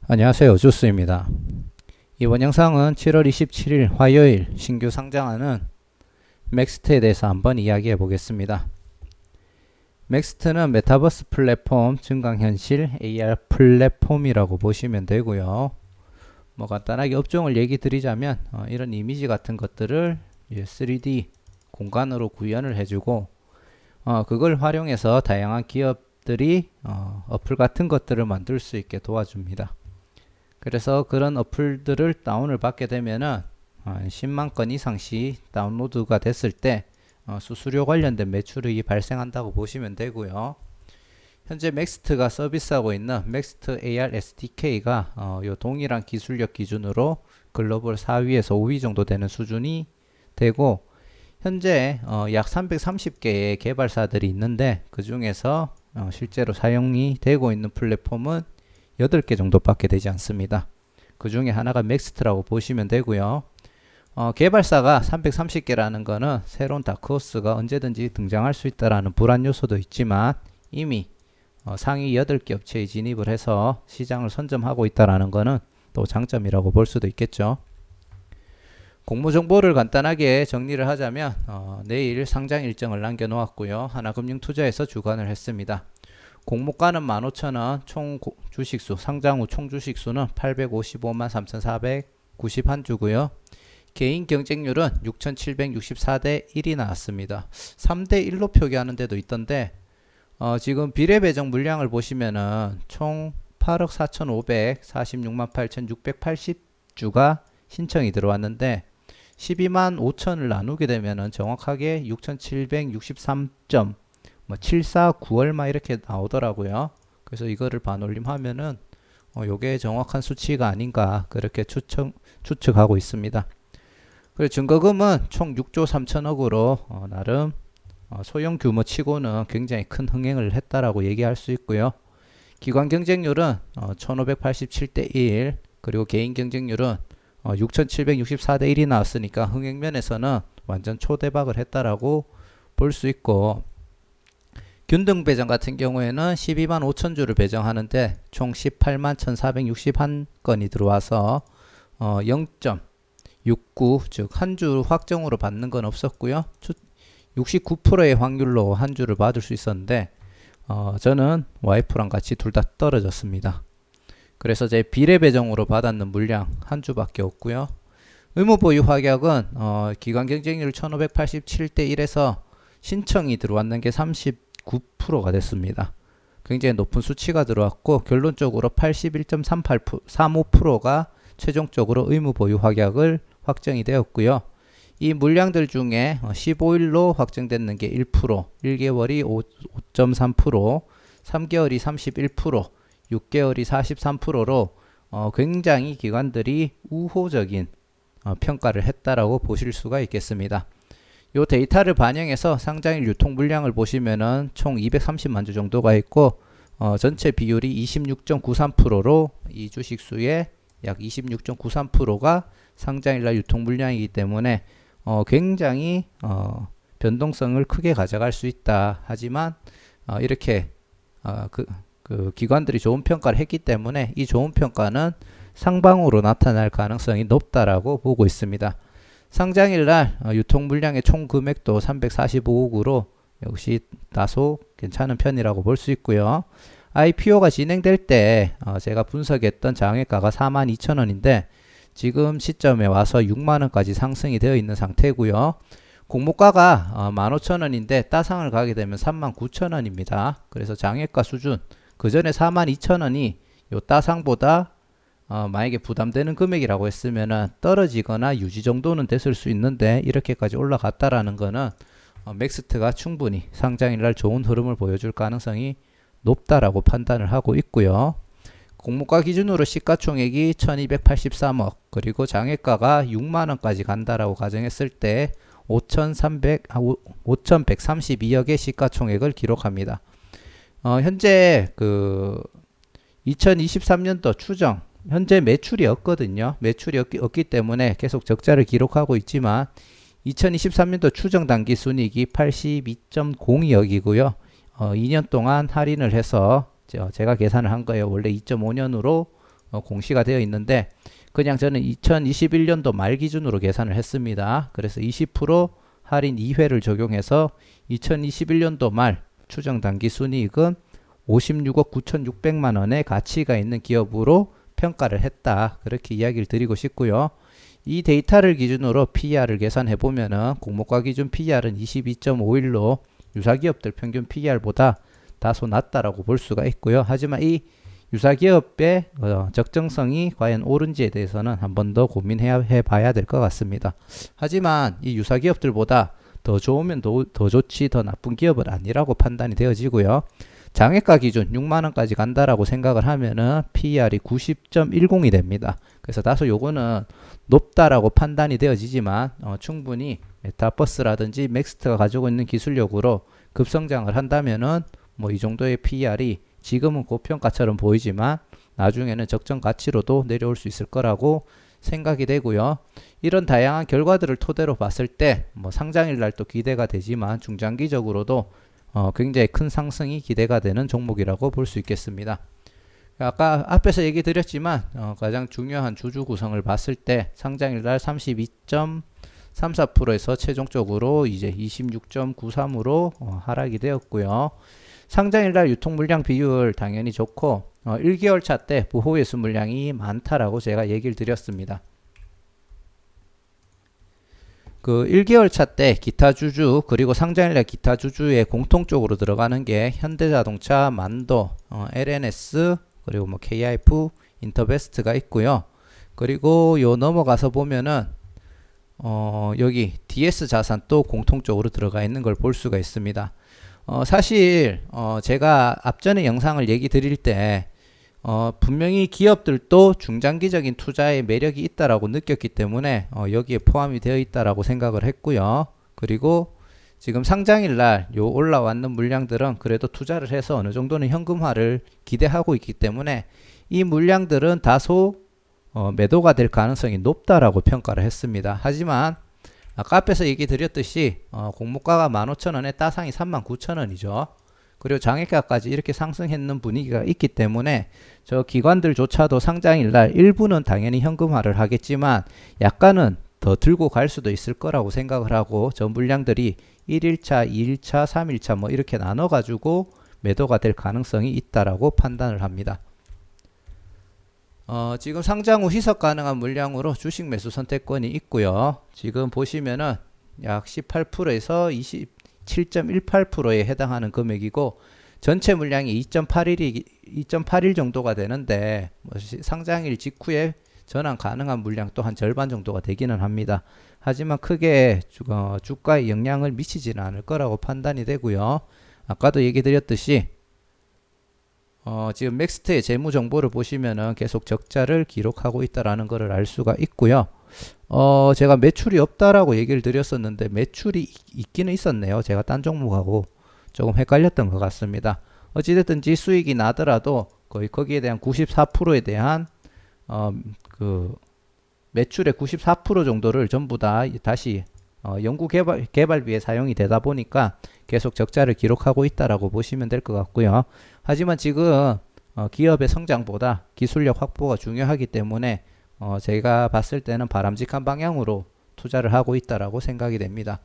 안녕하세요. 주스입니다. 이번 영상은 7월 27일 화요일 신규 상장하는 맥스트에 대해서 한번 이야기해 보겠습니다. 맥스트는 메타버스 플랫폼, 증강현실, AR 플랫폼이라고 보시면 되고요. 간단하게 업종을 얘기 드리자면 이런 이미지 같은 것들을 3D 공간으로 구현을 해주고 그걸 활용해서 다양한 기업들이 어플 같은 것들을 만들 수 있게 도와줍니다. 그래서 그런 어플들을 다운을 받게 되면은 10만 건 이상씩 다운로드가 됐을 때 수수료 관련된 매출이 발생한다고 보시면 되고요. 현재 맥스트가 서비스하고 있는 맥스트 AR SDK가 요 동일한 기술력 기준으로 글로벌 4위에서 5위 정도 되는 수준이 되고, 현재 약 330개의 개발사들이 있는데 그 중에서 실제로 사용이 되고 있는 플랫폼은 8개 정도밖에 되지 않습니다. 그 중에 하나가 맥스트라고 보시면 되고요. 개발사가 330개라는 거는 새로운 다크호스가 언제든지 등장할 수 있다라는 불안 요소도 있지만 이미 상위 8개 업체에 진입을 해서 시장을 선점하고 있다라는 거는 또 장점이라고 볼 수도 있겠죠. 공모 정보를 간단하게 정리를 하자면 내일 상장 일정을 남겨놓았고요. 하나금융투자에서 주관을 했습니다. 공모가는 15,000원, 총 주식수, 상장 후 총 주식수는 855만 3,491주고요. 개인 경쟁률은 6,764대 1이 나왔습니다. 3대 1로 표기하는 데도 있던데 지금 비례 배정 물량을 보시면은 총 8억 4,546만 8,680주가 신청이 들어왔는데 12만 5천을 나누게 되면은 정확하게 6,763점 749 얼마 이렇게 나오더라고요. 그래서 이거를 반올림하면은 요게 정확한 수치가 아닌가 그렇게 추측하고 있습니다. 그리고 증거금은 총 6조 3천억으로 나름 소형 규모 치고는 굉장히 큰 흥행을 했다라고 얘기할 수 있고요. 기관 경쟁률은 1587대 1, 그리고 개인 경쟁률은 6764대 1이 나왔으니까 흥행면에서는 완전 초대박을 했다라고 볼 수 있고, 균등 배정 같은 경우에는 12만 5천 주를 배정하는데 총 18만 1461건이 들어와서 0.69, 즉 한 주 확정으로 받는 건 없었고요. 69%의 확률로 한 주를 받을 수 있었는데 저는 와이프랑 같이 둘 다 떨어졌습니다. 그래서 제 비례 배정으로 받았는 물량 한 주밖에 없고요. 의무 보유 확약은 기관 경쟁률 1587대 1에서 신청이 들어왔는 게 39%가 됐습니다. 굉장히 높은 수치가 들어왔고 결론적으로 81.35%가 최종적으로 의무 보유 확약을 확정이 되었고요. 이 물량들 중에 15일로 확정됐는 게 1%, 1개월이 5.3%, 3개월이 31%, 6개월이 43%로 굉장히 기관들이 우호적인 평가를 했다라고 보실 수가 있겠습니다. 이 데이터를 반영해서 상장일 유통 물량을 보시면은 총 230만 주 정도가 있고 전체 비율이 26.93%로 이 주식수의 약 26.93%가 상장일날 유통 물량이기 때문에 굉장히 변동성을 크게 가져갈 수 있다. 하지만 이렇게 그 기관들이 좋은 평가를 했기 때문에 이 좋은 평가는 상방으로 나타날 가능성이 높다라고 보고 있습니다. 상장일날 유통 물량의 총 금액도 345억으로 역시 다소 괜찮은 편이라고 볼 수 있고요. IPO가 진행될 때 제가 분석했던 장외가가 42,000원인데 지금 시점에 와서 6만원까지 상승이 되어 있는 상태고요. 공모가가 15,000원인데 따상을 가게 되면 39,000원입니다. 그래서 장외가 수준, 그 전에 42,000원이 요 따상보다 만약에 부담되는 금액이라고 했으면 떨어지거나 유지 정도는 됐을 수 있는데 이렇게까지 올라갔다라는 거는 맥스트가 충분히 상장일날 좋은 흐름을 보여줄 가능성이 높다라고 판단을 하고 있고요. 공모가 기준으로 시가총액이 1283억, 그리고 장외가가 6만원까지 간다라고 가정했을 때 5132억의 시가총액을 기록합니다. 현재 그 2023년도 추정 현재 매출이 없거든요. 매출이 없기 때문에 계속 적자를 기록하고 있지만 2023년도 추정 당기 순이익이 82.02억이고요. 2년 동안 할인을 해서 제가 계산을 한 거예요. 원래 2.5년으로 공시가 되어 있는데 그냥 저는 2021년도 말 기준으로 계산을 했습니다. 그래서 20% 할인 2회를 적용해서 2021년도 말 추정 당기 순이익은 56억 9,600만 원의 가치가 있는 기업으로 평가를 했다. 그렇게 이야기를 드리고 싶고요. 이 데이터를 기준으로 PER을 계산해 보면은 공모가 기준 PER은 22.51로 유사기업들 평균 PER보다 다소 낮다라고 볼 수가 있고요. 하지만 이 유사기업의 적정성이 과연 옳은지에 대해서는 한 번 더 고민해 봐야 될 것 같습니다. 하지만 이 유사기업들보다 더 좋으면 더 좋지 더 나쁜 기업은 아니라고 판단이 되어지고요. 장외가 기준 6만원까지 간다라고 생각을 하면은 PER이 90.10이 됩니다. 그래서 다소 요거는 높다라고 판단이 되어지지만 충분히 메타버스라든지 맥스트가 가지고 있는 기술력으로 급성장을 한다면은 뭐 이 정도의 PER이 지금은 고평가처럼 보이지만 나중에는 적정 가치로도 내려올 수 있을 거라고 생각이 되고요. 이런 다양한 결과들을 토대로 봤을 때 뭐 상장일 날도 기대가 되지만 중장기적으로도 굉장히 큰 상승이 기대가 되는 종목이라고 볼 수 있겠습니다. 아까 앞에서 얘기 드렸지만 가장 중요한 주주 구성을 봤을 때 상장일 날 32.34%에서 최종적으로 이제 26.93으로 하락이 되었고요. 상장일 날 유통 물량 비율 당연히 좋고 1개월 차 때 부호 회수 물량이 많다라고 제가 얘기를 드렸습니다. 그 1개월 차 때 기타 주주 그리고 상장일 날 기타 주주의 공통적으로 들어가는 게 현대자동차, 만도, LNS 그리고 뭐 KIF, 인터베스트가 있고요. 그리고 요 넘어가서 보면은 여기 DS 자산 또 공통적으로 들어가 있는 걸 볼 수가 있습니다. 사실 제가 앞전에 영상을 얘기 드릴 때 분명히 기업들도 중장기적인 투자의 매력이 있다라고 느꼈기 때문에 여기에 포함이 되어 있다라고 생각을 했고요. 그리고 지금 상장일 날 요 올라왔는 물량들은 그래도 투자를 해서 어느 정도는 현금화를 기대하고 있기 때문에 이 물량들은 다소 매도가 될 가능성이 높다라고 평가를 했습니다. 하지만 아까 앞에서 얘기 드렸듯이 공모가가 15,000원에 따상이 39,000원이죠. 그리고 장외가까지 이렇게 상승했는 분위기가 있기 때문에 저 기관들조차도 상장일 날 일부는 당연히 현금화를 하겠지만 약간은 더 들고 갈 수도 있을 거라고 생각을 하고 저 물량들이 1일차, 2일차, 3일차 뭐 이렇게 나눠 가지고 매도가 될 가능성이 있다라고 판단을 합니다. 지금 상장 후 희석 가능한 물량으로 주식 매수 선택권이 있고요. 지금 보시면은 약 18%에서 27.18%에 해당하는 금액이고 전체 물량이 2.81 정도가 되는데 상장일 직후에 전환 가능한 물량 또 한 절반 정도가 되기는 합니다. 하지만 크게 주가에 영향을 미치지는 않을 거라고 판단이 되고요. 아까도 얘기 드렸듯이 지금 맥스트의 재무 정보를 보시면은 계속 적자를 기록하고 있다라는 것을 알 수가 있고요. 제가 매출이 없다라고 얘기를 드렸었는데 매출이 있기는 있었네요. 제가 딴 종목하고 조금 헷갈렸던 것 같습니다. 어찌됐든지 수익이 나더라도 거의 거기에 대한 94%에 대한 그 매출의 94% 정도를 전부 다 다시 연구 개발비에 사용이 되다 보니까 계속 적자를 기록하고 있다라고 보시면 될 것 같고요. 하지만 지금 기업의 성장보다 기술력 확보가 중요하기 때문에 제가 봤을 때는 바람직한 방향으로 투자를 하고 있다라고 생각이 됩니다.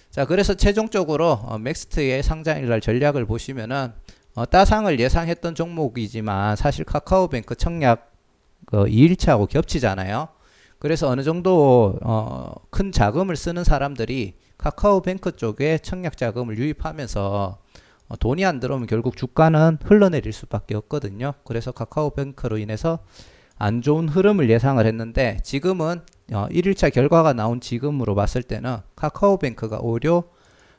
자, 그래서 최종적으로 맥스트의 상장일날 전략을 보시면은 따상을 예상했던 종목이지만 사실 카카오뱅크 청약 2일차하고 겹치잖아요. 그래서 어느 정도 큰 자금을 쓰는 사람들이 카카오뱅크 쪽에 청약 자금을 유입하면서 돈이 안 들어오면 결국 주가는 흘러내릴 수밖에 없거든요. 그래서 카카오뱅크로 인해서 안 좋은 흐름을 예상을 했는데 지금은 1일차 결과가 나온 지금으로 봤을 때는 카카오뱅크가 오히려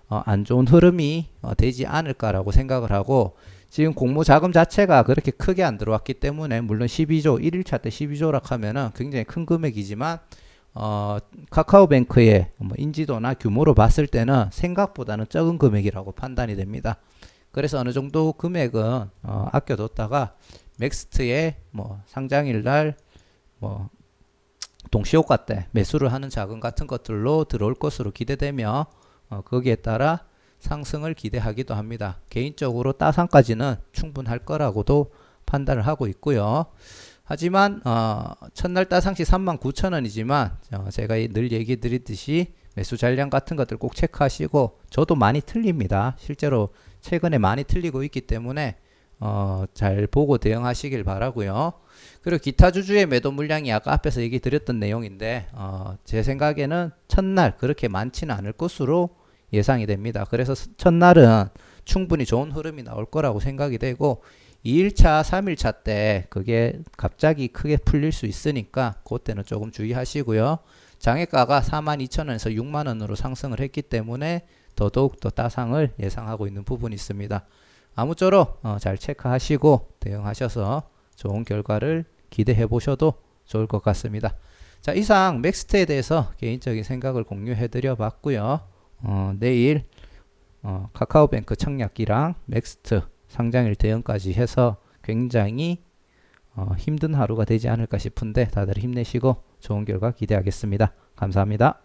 안 좋은 흐름이 되지 않을까라고 생각을 하고 지금 공모 자금 자체가 그렇게 크게 안 들어왔기 때문에 물론 12조 1일차 때 12조라 하면은 굉장히 큰 금액이지만 카카오뱅크의 인지도나 규모로 봤을 때는 생각보다는 적은 금액이라고 판단이 됩니다. 그래서 어느 정도 금액은 아껴뒀다가 맥스트의 상장일 날 동시효과 때 매수를 하는 자금 같은 것들로 들어올 것으로 기대되며 거기에 따라 상승을 기대하기도 합니다. 개인적으로 따상까지는 충분할 거라고도 판단을 하고 있고요. 하지만 첫날 따상시 39,000원이지만 제가 늘 얘기 드리듯이 매수 잔량 같은 것들 꼭 체크하시고, 저도 많이 틀립니다. 실제로 최근에 많이 틀리고 있기 때문에 잘 보고 대응하시길 바라고요. 그리고 기타 주주의 매도 물량이 아까 앞에서 얘기 드렸던 내용인데 제 생각에는 첫날 그렇게 많지는 않을 것으로 예상이 됩니다. 그래서 첫날은 충분히 좋은 흐름이 나올 거라고 생각이 되고, 2일차, 3일차 때 그게 갑자기 크게 풀릴 수 있으니까 그때는 조금 주의하시고요. 장외가가 42,000원에서 6만원으로 상승을 했기 때문에 더더욱 더 따상을 예상하고 있는 부분이 있습니다. 아무쪼록 잘 체크하시고 대응하셔서 좋은 결과를 기대해 보셔도 좋을 것 같습니다. 자, 이상 맥스트에 대해서 개인적인 생각을 공유해 드려 봤고요. 내일 카카오뱅크 청약기랑 맥스트 상장일 대응까지 해서 굉장히 힘든 하루가 되지 않을까 싶은데 다들 힘내시고 좋은 결과 기대하겠습니다. 감사합니다.